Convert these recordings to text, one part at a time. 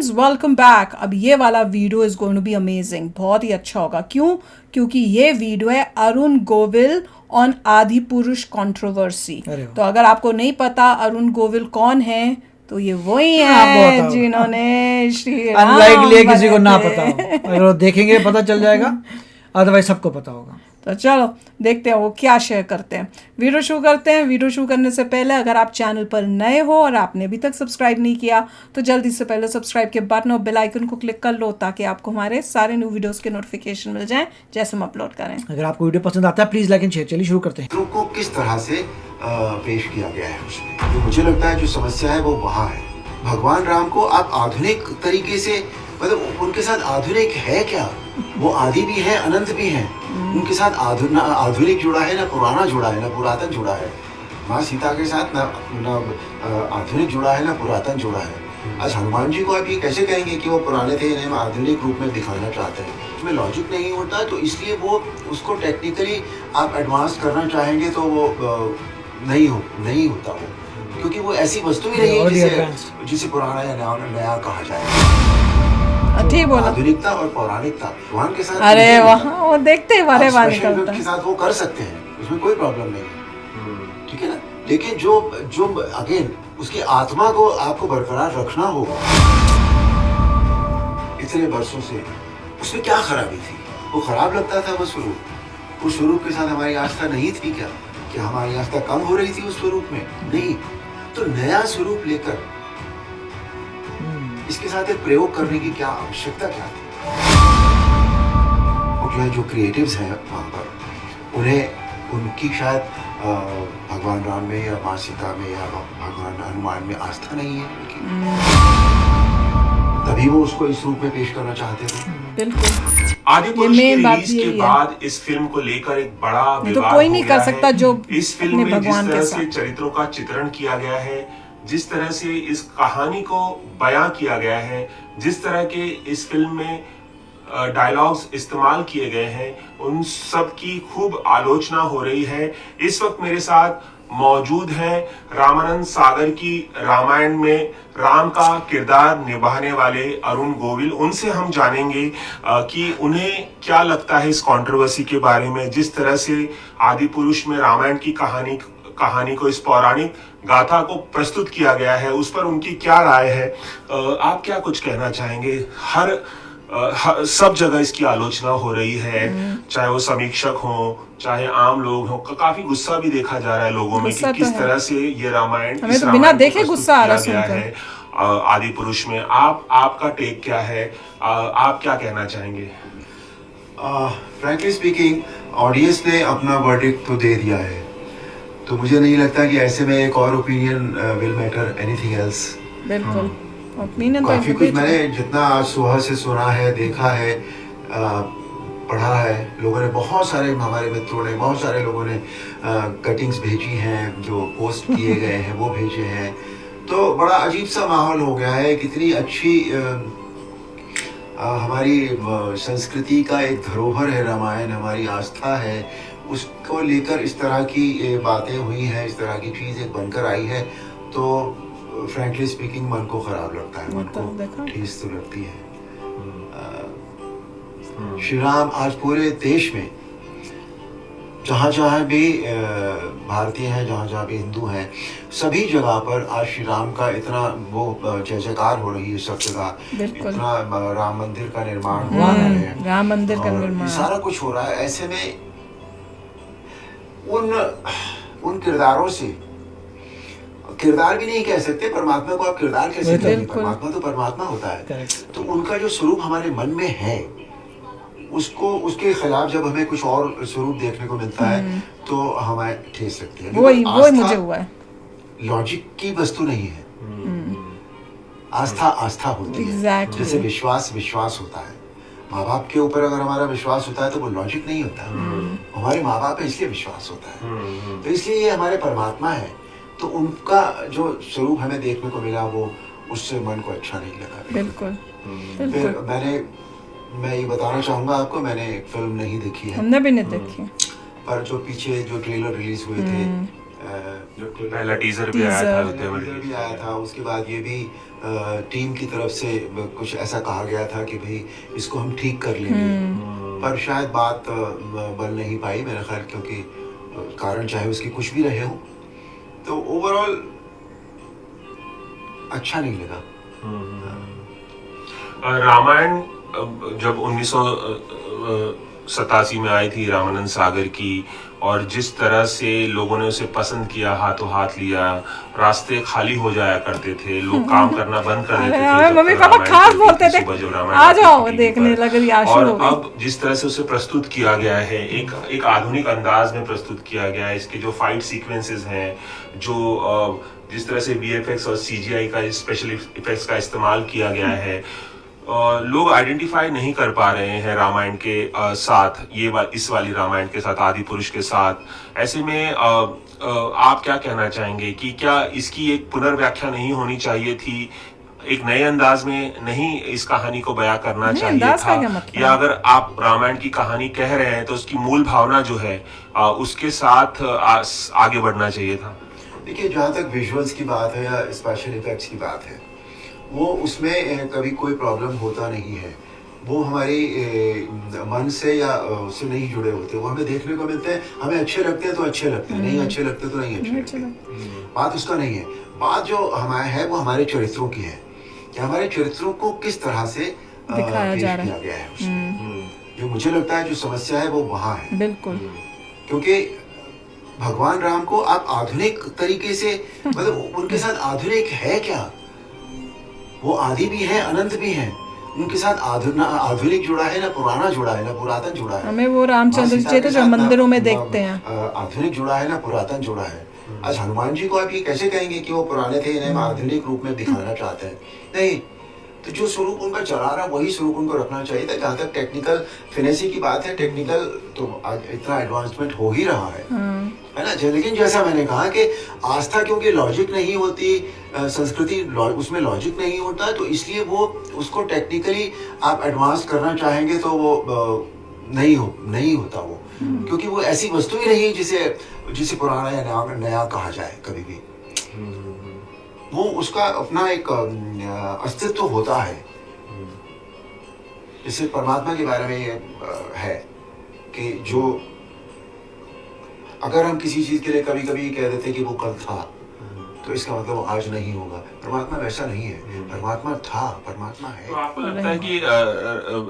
Friends welcome back. अब ये वाला video is going to be amazing, बहुत ही अच्छा होगा। क्यों? क्योंकि ये वीडियो है अरुण गोविल ऑन आदि पुरुष कंट्रोवर्सी। तो अगर आपको नहीं पता अरुण गोविल कौन है, तो ये वही है जिन्होंने श्री अनलाइकली किसी को ना पता हो, अगर वो देखेंगे पता चल जाएगा, अदरवाइज सबको पता होगा। तो चलो देखते हैं वो क्या शेयर करते हैं। वीडियो शुरू करते हैं। वीडियो शुरू करने से पहले अगर आप चैनल पर नए हो और आपने अभी तक सब्सक्राइब नहीं किया तो जल्दी से पहले सब्सक्राइब के बटन और बेल आइकन को क्लिक कर लो, ताकि आपको हमारे सारे न्यू वीडियोस के नोटिफिकेशन मिल जाएं जैसे हम अपलोड करें। अगर आपको वीडियो पसंद आता है प्लीज लाइक एंड शेयर। चलिए शुरू करते हैं। को किस तरह से पेश किया गया है उसमें, तो मुझे लगता है जो समस्या है वो वहाँ है। भगवान राम को आप आधुनिक तरीके से, मतलब उनके साथ आधुनिक है क्या? वो आदि भी है, अनंत भी है। उनके साथ आधुनिक जुड़ा है, ना पुराना जुड़ा है, ना पुरातन जुड़ा है। माँ सीता के साथ ना आधुनिक जुड़ा है, ना पुरातन जुड़ा है। आज हनुमान जी को आप ये कैसे कहेंगे कि वो पुराने थे, इन्हें आधुनिक रूप में दिखाना चाहते हैं? उसमें लॉजिक नहीं होता, तो इसलिए वो उसको टेक्निकली आप एडवांस करना चाहेंगे तो वो नहीं होता वो, क्योंकि वो ऐसी वस्तु ही नहीं है जिसे पुराना या नया कहा जाए। ठीक बोला। आधुनिकता और पौराणिकता भगवान के साथ, अरे वहाँ वो देखते ही बारे बारे निकलता है। के साथ वो कर सकते हैं, उसमें कोई प्रॉब्लम नहीं है, ठीक है ना। लेकिन जो अगेन उसकी आत्मा को आपको बरकरार रखना होगा। इतने वर्षों से उसमें क्या खराबी थी? वो खराब लगता था वो स्वरूप। उस स्वरूप के साथ हमारी आस्था नहीं थी क्या? कि हमारी आस्था कम हो रही थी उस स्वरूप में? नहीं। तो नया स्वरूप लेकर इसके साथ एक प्रयोग करने की क्या आवश्यकता क्या थी? जो क्रिएटिव्स हैं वहाँ पर, उन्हें उनकी शायद भगवान राम में या माँ सीता में या भगवान हनुमान में आस्था नहीं है उनकी, तभी वो उसको इस रूप में पेश करना चाहते थे। बिल्कुल। आदि पुरुष की रिलीज के बाद इस फिल्म को लेकर एक बड़ा विवाद तो कोई नहीं कर सकता जो इस फिल्म में जिस तरह से चरित्रों का चित्रण किया गया है, जिस तरह से इस कहानी को बयां किया गया है, जिस तरह के इस फिल्म में डायलॉग्स इस्तेमाल किए गए हैं, उन सब की खूब आलोचना हो रही है। इस वक्त मेरे साथ मौजूद हैं रामानंद सागर की रामायण में राम का किरदार निभाने वाले अरुण गोविल। उनसे हम जानेंगे कि उन्हें क्या लगता है इस कंट्रोवर्सी के बारे में, जिस तरह से आदि पुरुष में रामायण की कहानी को, इस पौराणिक गाथा को प्रस्तुत किया गया है, उस पर उनकी क्या राय है। आप क्या कुछ कहना चाहेंगे? सब जगह इसकी आलोचना हो रही है, चाहे वो समीक्षक हो, चाहे आम लोग हो। काफी गुस्सा भी देखा जा रहा है लोगों में कि किस तरह से ये रामायण तो बिना देखे गुस्सा आ रहा है आदि पुरुष में। आपका टेक क्या है? आप क्या कहना चाहेंगे? फ्रैंकली स्पीकिंग, ऑडियंस ने अपना वर्डिक्ट तो दे दिया है, तो मुझे नहीं लगता कि ऐसे में एक और opinion will matter anything else. बिल्कुल। ओपिनियन काफी कुछ मैंने जितना आज सुबह से सुना है, देखा है, पढ़ा है, लोगों ने, बहुत सारे हमारे मित्रों ने, बहुत सारे लोगों ने कटिंग्स भेजी हैं, जो पोस्ट किए गए हैं वो भेजे हैं। तो बड़ा अजीब सा माहौल हो गया है। कितनी अच्छी हमारी संस्कृति का एक धरोहर है रामायण, हमारी आस्था है, उसको लेकर इस तरह की बातें हुई हैं, इस तरह की चीज़ एक बनकर आई है, तो फ्रैंकली स्पीकिंग मन को खराब लगता है, मन को ठेस तो लगती है। श्री राम आज पूरे देश में जहाँ भी भारतीय हैं, जहाँ भी हिंदू हैं, सभी जगह पर आज श्री राम का इतना वो जय जयकार हो रही है सब जगह। इतना राम मंदिर का निर्माण हो रहा है, राम मंदिर का निर्माण, सारा कुछ हो रहा है। ऐसे में उन किरदारों से, किरदार भी नहीं कह सकते, परमात्मा को आप किरदार कैसे कहेंगे? परमात्मा तो परमात्मा होता है। तो उनका जो स्वरूप हमारे मन में है, उसके खिलाफ जब हमें कुछ और स्वरूप देखने को मिलता है तो हमें ठेस लगती है। वही मुझे हुआ है। लॉजिक की वस्तु नहीं है, आस्था होती है। जैसे विश्वास होता है। माँ बाप के ऊपर अगर हमारा विश्वास होता है तो वो लॉजिक नहीं होता। हमारे माँ बाप है इसलिए विश्वास होता है। तो इसलिए ये हमारे परमात्मा है, तो उनका जो स्वरूप हमें देखने को मिला वो उससे मन को अच्छा नहीं लगा। बिल्कुल। फिर मैं ये बताना चाहूँगा आपको, मैंने फिल्म नहीं देखी है, हमने भी नहीं देखी, पर जो पीछे जो ट्रेलर रिलीज हुए थे पहला टीजर भी आया था, टीजर भी आया था। उसके बाद ये भी टीम की तरफ से कुछ ऐसा कहा गया था कि भाई इसको हम ठीक कर लेंगे, पर शायद बात बन नहीं पाई मेरा ख्याल, क्योंकि कारण चाहे उसकी कुछ भी रहे हो, तो ओवरऑल अच्छा नहीं लगा। रामायण जब 1987 में आई थी रामानंद सागर की, और जिस तरह से लोगों ने उसे पसंद किया, हाथों हाथ लिया, रास्ते खाली हो जाया करते थे, लोग काम करना बंद कर देते थे, मम्मी पापा खास बोलते थे आ जाओ देखने लग रही आशु। और अब जिस तरह से उसे प्रस्तुत किया गया है, एक आधुनिक अंदाज में प्रस्तुत किया गया है, इसके जो फाइट सीक्वेंसेस हैं, जो जिस तरह से VFX और CGI का स्पेशल इफेक्ट्स का इस्तेमाल किया गया है, लोग आइडेंटिफाई नहीं कर पा रहे हैं रामायण के साथ, इस वाली रामायण के साथ, आदि पुरुष के साथ। ऐसे में आप क्या कहना चाहेंगे कि क्या इसकी एक पुनर्व्याख्या नहीं होनी चाहिए थी, एक नए अंदाज में नहीं इस कहानी को बयां करना चाहिए था, मतलब? या अगर आप रामायण की कहानी कह रहे हैं तो उसकी मूल भावना जो है उसके साथ आगे बढ़ना चाहिए था? देखिए, जहाँ तक विजुअल्स की बात है या स्पेशल इफेक्ट्स की बात है, वो उसमें कभी कोई प्रॉब्लम होता नहीं है। वो हमारी मन से या उससे नहीं जुड़े होते, वो हमें देखने को मिलते हैं, हमें अच्छे लगते हैं तो अच्छे लगते हैं, नहीं अच्छे लगते तो नहीं अच्छे लगते। बात उसका नहीं है, बात जो हमारे है वो हमारे चरित्रों की है कि हमारे चरित्रों को किस तरह से दिखाया जा रहा किया गया है उसमें। जो मुझे लगता है जो समस्या है वो वहाँ है, बिल्कुल, क्योंकि भगवान राम को आप आधुनिक तरीके से, मतलब उनके साथ आधुनिक है क्या? वो आदि भी है, अनंत भी है, उनके साथ आधुनिक जुड़ा है, ना पुराना जुड़ा है, ना पुरातन जुड़ा है। हमें वो रामचंद्र जी थे जो मंदिरों में देखते हैं, आधुनिक जुड़ा है ना पुरातन जुड़ा है। आज हनुमान जी को आप ये कैसे कहेंगे कि वो पुराने थे, इन्हें आधुनिक रूप में दिखाना चाहते हैं? नहीं, तो जो स्वरूप उनका चला रहा वही स्वरूप उनको रखना चाहिए था। जहाँ तक टेक्निकल फिनेसी की बात है, टेक्निकल तो आज इतना एडवांसमेंट हो ही रहा है ना। लेकिन जैसा मैंने कहा कि आस्था क्योंकि लॉजिक नहीं होती, संस्कृति उसमें लॉजिक नहीं होता, तो इसलिए वो उसको टेक्निकली आप एडवांस करना चाहेंगे तो वो नहीं होता वो, क्योंकि वो ऐसी वस्तु ही नहीं जिसे पुराना या नया कहा जाए कभी भी। वो उसका अपना एक अस्तित्व होता है। जैसे परमात्मा के बारे में ये है कि जो अगर हम किसी चीज के लिए कभी कभी कह देते कि वो कल था, तो इसका मतलब वो आज नहीं होगा। परमात्मा वैसा नहीं है, परमात्मा था, परमात्मा है। तो आपको लगता है कि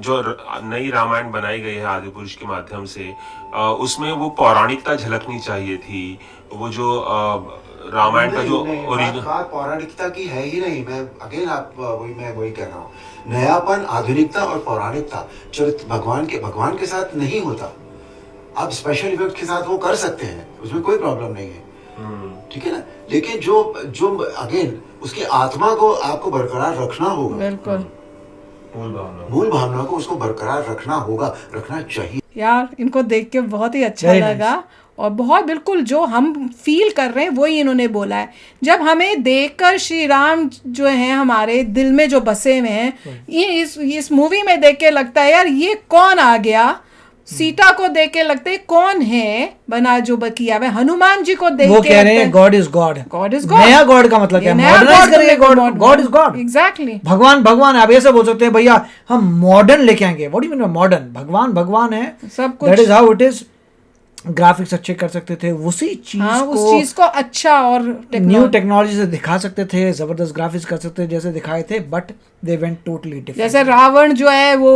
जो नई रामायण बनाई गई है आदि पुरुष के माध्यम से, उसमें वो पौराणिकता झलकनी चाहिए थी? वो जो रामायण का जो ओरिजिनल बात पौराणिकता की है ही नहीं। मैं वही कह रहा हूँ, नयापन, आधुनिकता और पौराणिकता चरित्र भगवान के साथ नहीं होता। आप स्पेशल इफेक्ट के साथ वो कर सकते हैं, उसमें कोई प्रॉब्लम नहीं है, ठीक है ना। लेकिन जो अगेन उसकी आत्मा को आपको बरकरार रखना होगा, बिल्कुल मूल भावना को उसको बरकरार रखना चाहिए। यार इनको देख के बहुत ही अच्छा लगा, और बहुत बिल्कुल जो हम फील कर रहे हैं वही इन्होंने बोला है। जब हमें देखकर श्री राम जो हैं हमारे दिल में जो बसे हुए हैं, इस मूवी में देख के लगता है यार ये कौन आ गया। सीता को देख के लगता है कौन है बना जो किया है। हनुमान जी को देख के वो कह रहे हैं God is God. God is God, नया गॉड का मतलब क्या है? मॉडर्नाइज करेंगे गॉड इज गॉड। एग्जैक्टली, भगवान आप ऐसे बोल सकते हैं भैया हम मॉडर्न लेके आएंगे। What do you mean modern? भगवान है, सब कुछ, that is how it is. Graphics अच्छे कर सकते थे, उसी चीज को अच्छा और न्यू टेक्नोलॉजी से दिखा सकते थे, जबरदस्त ग्राफिक्स कर सकते थे जैसे दिखाए थे, but they went totally different. जैसे रावण जो है वो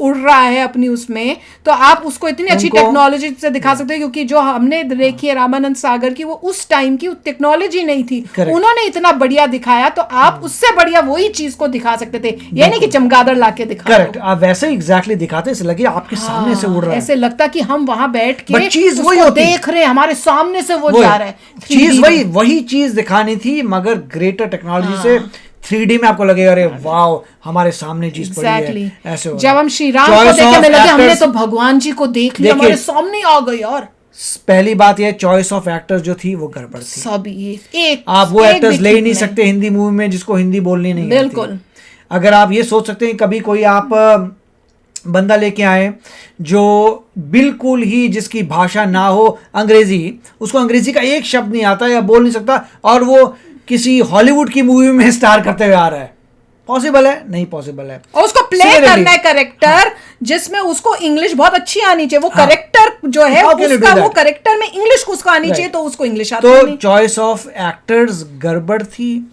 उड़ रहा है अपनी उसमें, तो आप उसको इतनी अच्छी टेक्नोलॉजी से दिखा सकते हैं, क्योंकि जो हमने देखी है रामानंद सागर की, वो उस टाइम की टेक्नोलॉजी नहीं थी। उन्होंने इतना बढ़िया दिखाया, तो आप उससे बढ़िया वही चीज को दिखा सकते थे। ये नहीं कि चमगादड़ लाके दिखा। करेक्ट, आप वैसे एग्जैक्टली दिखाते, ऐसे लगे आपके सामने से उड़ रहा है, ऐसे लगता कि हम वहां बैठ के चीज वही देख रहे हैं, हमारे सामने से वो जा रहा है। चीज वही चीज दिखानी थी, मगर ग्रेटर टेक्नोलॉजी से 3D में आपको लगेगा अरे वाओ हमारे सामने चीज पड़ी है। ऐसे जब हम श्री राम को देखने लगे, हमने तो भगवान जी को देख लिया, हमारे सामने आ गए। और पहली बात ये, चॉइस ऑफ एक्टर्स जो थी वो गड़बड़ थी। सब ये आप वो एक्टर्स ले ही नहीं सकते हिंदी मूवी में जिसको हिंदी बोलनी नहीं आती। बिल्कुल। अगर आप ये सोच सकते हैं कभी कोई आप बंदा लेके आए जो बिल्कुल ही जिसकी भाषा ना हो अंग्रेजी, उसको अंग्रेजी का एक शब्द नहीं आता या बोल नहीं सकता, और वो किसी हॉलीवुड की मूवी में स्टार करते हुए आ रहा है। पॉसिबल है? नहीं पॉसिबल है। और उसको प्ले करना है कैरेक्टर जिसमें उसको इंग्लिश बहुत अच्छी आनी चाहिए। वो कैरेक्टर जो है उसका, वो कैरेक्टर में इंग्लिश उसको आनी चाहिए, तो उसको इंग्लिश आती नहीं। तो चॉइस ऑफ एक्टर्स गड़बड़ थी।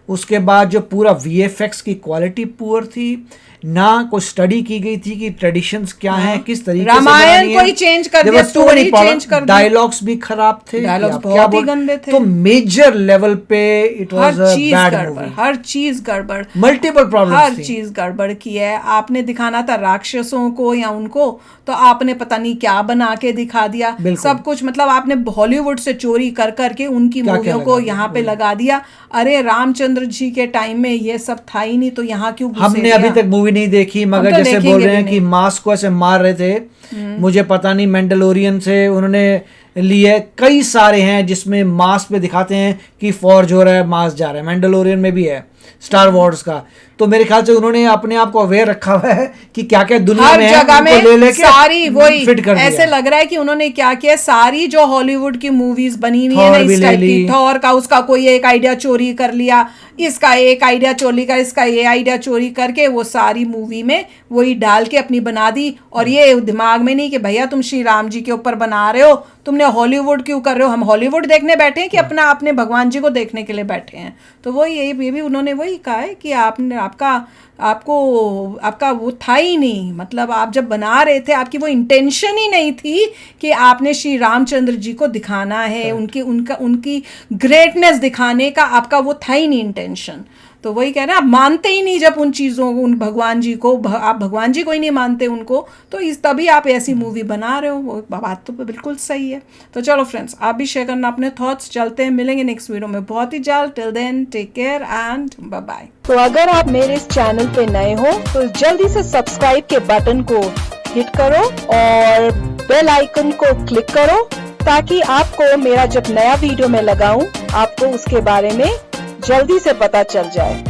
उसके बाद जो पूरा वीएफएक्स की क्वालिटी पुअर थी, ना कोई स्टडी की गई थी कि ट्रेडिशंस क्या हैं, किस तरीके से रामायण को ही चेंज कर दिया, स्टोरी चेंज कर दी, डायलॉग्स भी खराब थे, डायलॉग्स बहुत ही गंदे थे। तो मेजर लेवल पे it was a bad movie. हर चीज गड़बड़, मल्टीपल प्रॉब्लम्स, हर चीज गड़बड़ की है। आपने दिखाना था राक्षसों को या उनको, तो आपने पता नहीं क्या बना के दिखा दिया सब कुछ। मतलब आपने हॉलीवुड से चोरी कर करके उनकी मूवियों को यहाँ पे लगा दिया। अरे रामचंद्र जी के टाइम में ये सब था ही नहीं, तो यहाँ क्यों घुसे? हमने अभी तक मूवी नहीं देखी, मगर तो जैसे बोल रहे हैं कि मास्क को ऐसे मार रहे थे, मुझे पता नहीं मैंडलोरियन से उन्होंने लिए, कई सारे हैं जिसमें मास्क पे दिखाते हैं कि फॉर्ज हो रहा है, मास्क जा रहा है। मैंडलोरियन में भी है, स्टार वॉर्स का। तो मेरे ख्याल से उन्होंने अपने आप को अवेयर रखा हुआ है कि क्या क्या दुनिया में जगह में ले लेके सारी वही फिट कर दिया। ऐसे लग रहा है कि उन्होंने क्या किया, सारी जो हॉलीवुड की मूवीज बनी हुई है ना इस टाइप की, थॉर का उसका कोई एक आइडिया चोरी कर लिया, इसका एक आइडिया चोरी का, इसका ये आइडिया चोरी करके वो सारी मूवी में वही डाल के अपनी बना दी। और ये दिमाग में नहीं कि भैया तुम श्री राम जी के ऊपर बना रहे हो, तुमने हॉलीवुड क्यों कर रहे हो? हम हॉलीवुड देखने बैठे हैं कि अपने भगवान जी को देखने के लिए बैठे हैं? तो वही ये भी उन्होंने वही कहा है कि आपका वो था ही नहीं। मतलब आप जब बना रहे थे, आपकी वो इंटेंशन ही नहीं थी कि आपने श्री रामचंद्र जी को दिखाना है, उनकी ग्रेटनेस दिखाने का आपका वो था ही नहीं इंटेंशन। तो वही कह रहे हैं, आप मानते ही नहीं जब उन चीज़ों को, उन भगवान जी को, आप भगवान जी को ही नहीं मानते उनको, तो तभी आप ऐसी मूवी बना रहे हो। वो बात तो बिल्कुल सही है। तो चलो फ्रेंड्स, आप भी शेयर करना अपने थॉट्स। चलते हैं, मिलेंगे नेक्स्ट वीडियो में बहुत ही जल्द। Till then take care and bye bye. तो अगर आप मेरे इस चैनल पे नए हो तो जल्दी से सब्सक्राइब के बटन को हिट करो और बेल आइकन को क्लिक करो, ताकि आपको मेरा जब नया वीडियो मैं लगाऊं आपको उसके बारे में जल्दी से पता चल जाए।